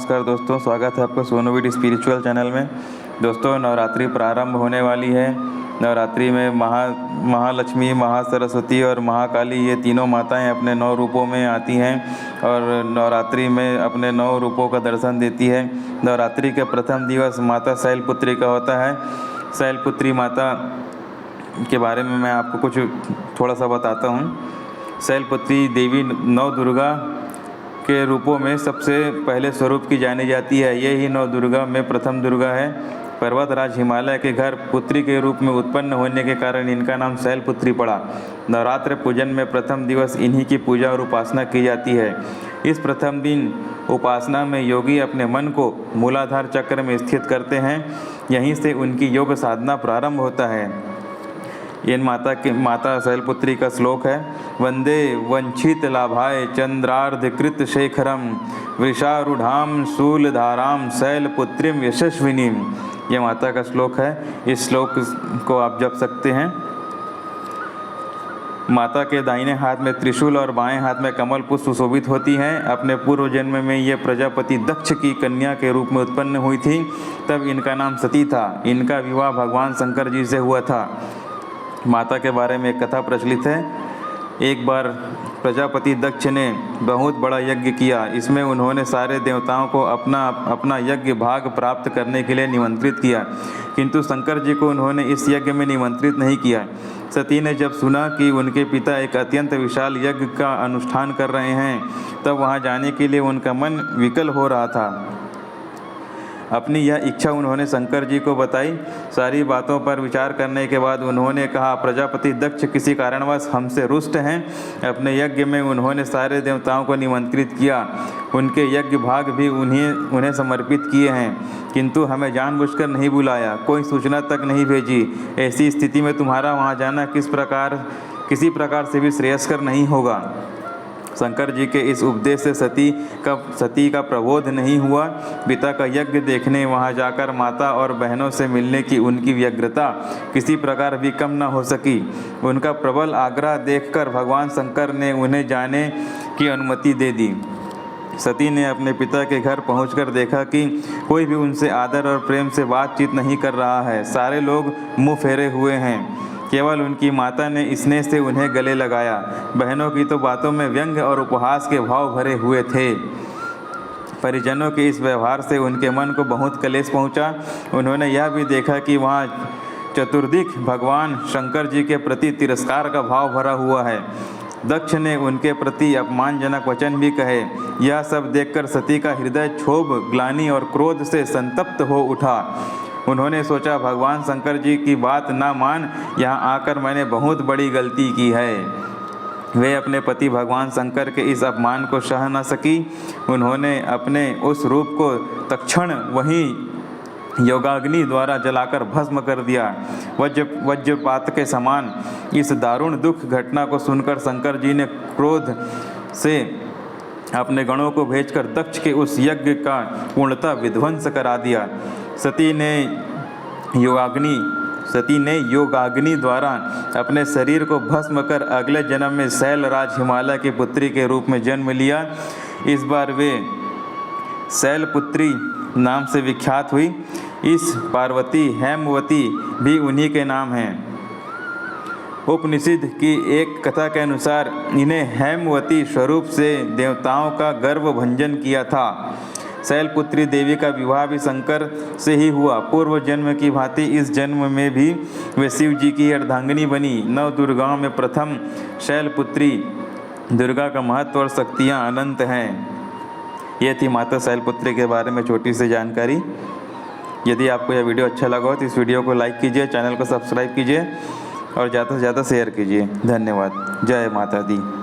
नमस्कार दोस्तों, स्वागत है आपका सोनू वीड स्पिरिचुअल चैनल में। दोस्तों, नवरात्रि प्रारंभ होने वाली है। नवरात्रि में महालक्ष्मी, महासरस्वती और महाकाली, ये तीनों माताएं अपने 9 रूपों में आती हैं और नवरात्रि में अपने 9 रूपों का दर्शन देती है। नवरात्रि के प्रथम दिवस माता शैलपुत्री का होता है। शैलपुत्री माता के बारे में मैं आपको कुछ थोड़ा सा बताता हूँ। शैलपुत्री देवी 9 दुर्गा के रूपों में सबसे पहले स्वरूप की जानी जाती है। ये ही 9 दुर्गा में प्रथम दुर्गा है। पर्वतराज हिमालय के घर पुत्री के रूप में उत्पन्न होने के कारण इनका नाम शैलपुत्री पड़ा। नवरात्र पूजन में प्रथम दिवस इन्हीं की पूजा और उपासना की जाती है। इस प्रथम दिन उपासना में योगी अपने मन को मूलाधार चक्र में स्थित करते हैं। यहीं से उनकी योग साधना प्रारंभ होता है। ये माता शैलपुत्री का श्लोक है। वंदे वंचित लाभाय चंद्रार्ध कृत शेखरम वृषारूढ़ाम शूलधाराम शैलपुत्रीम यशस्विनीम। ये माता का श्लोक है। इस श्लोक को आप जप सकते हैं। माता के दाहिने हाथ में त्रिशूल और बाएं हाथ में कमल पुष्प सुशोभित होती हैं। अपने पूर्व जन्म में ये प्रजापति दक्ष की कन्या के रूप में उत्पन्न हुई थी। तब इनका नाम सती था। इनका विवाह भगवान शंकर जी से हुआ था। माता के बारे में एक कथा प्रचलित है। एक बार प्रजापति दक्ष ने बहुत बड़ा यज्ञ किया। इसमें उन्होंने सारे देवताओं को अपना यज्ञ भाग प्राप्त करने के लिए निमंत्रित किया, किंतु शंकर जी को उन्होंने इस यज्ञ में निमंत्रित नहीं किया। सती ने जब सुना कि उनके पिता एक अत्यंत विशाल यज्ञ का अनुष्ठान कर रहे हैं, तब वहां जाने के लिए उनका मन विकल हो रहा था। अपनी यह इच्छा उन्होंने शंकर जी को बताई। सारी बातों पर विचार करने के बाद उन्होंने कहा, प्रजापति दक्ष किसी कारणवश हमसे रुष्ट हैं। अपने यज्ञ में उन्होंने सारे देवताओं को निमंत्रित किया। उनके यज्ञ भाग भी उन्हें समर्पित किए हैं, किंतु हमें जानबूझकर नहीं बुलाया, कोई सूचना तक नहीं भेजी। ऐसी स्थिति में तुम्हारा वहाँ जाना किसी प्रकार से भी श्रेयस्कर नहीं होगा। शंकर जी के इस उपदेश से सती का प्रबोध नहीं हुआ। पिता का यज्ञ देखने वहां जाकर माता और बहनों से मिलने की उनकी व्यग्रता किसी प्रकार भी कम न हो सकी। उनका प्रबल आग्रह देखकर भगवान शंकर ने उन्हें जाने की अनुमति दे दी। सती ने अपने पिता के घर पहुंचकर देखा कि कोई भी उनसे आदर और प्रेम से बातचीत नहीं कर रहा है। सारे लोग मुँह फेरे हुए हैं। केवल उनकी माता ने स्नेह से उन्हें गले लगाया। बहनों की तो बातों में व्यंग्य और उपहास के भाव भरे हुए थे। परिजनों के इस व्यवहार से उनके मन को बहुत क्लेश पहुंचा। उन्होंने यह भी देखा कि वहाँ चतुर्दिक भगवान शंकर जी के प्रति तिरस्कार का भाव भरा हुआ है। दक्ष ने उनके प्रति अपमानजनक वचन भी कहे। यह सब देखकर सती का हृदय क्षोभ, ग्लानि और क्रोध से संतप्त हो उठा। उन्होंने सोचा, भगवान शंकर जी की बात ना मान यहाँ आकर मैंने बहुत बड़ी गलती की है। वे अपने पति भगवान शंकर के इस अपमान को सह न सकी। उन्होंने अपने उस रूप को तत्क्षण वहीं योगाग्नि द्वारा जलाकर भस्म कर दिया। वज्रपात के समान इस दारुण दुख घटना को सुनकर शंकर जी ने क्रोध से अपने गणों को भेजकर दक्ष के उस यज्ञ का पूर्णतः विध्वंस करा दिया। सती ने योगाग्नि द्वारा अपने शरीर को भस्म कर अगले जन्म में शैलराज हिमालय की पुत्री के रूप में जन्म लिया। इस बार वे शैलपुत्री नाम से विख्यात हुई। इस पार्वती, हेमवती भी उन्हीं के नाम हैं। उपनिषद की एक कथा के अनुसार इन्हें हेमवती स्वरूप से देवताओं का गर्व भंजन किया था। शैलपुत्री देवी का विवाह भी शंकर से ही हुआ। पूर्व जन्म की भांति इस जन्म में भी वे शिव जी की अर्धांगिनी बनी। 9 दुर्गाओं में प्रथम शैलपुत्री दुर्गा का महत्व और शक्तियाँ अनंत हैं। ये थी माता शैलपुत्री के बारे में छोटी सी जानकारी। यदि आपको यह वीडियो अच्छा लगा हो तो इस वीडियो को लाइक कीजिए, चैनल को सब्सक्राइब कीजिए और ज़्यादा से ज़्यादा शेयर कीजिए। धन्यवाद। जय माता दी।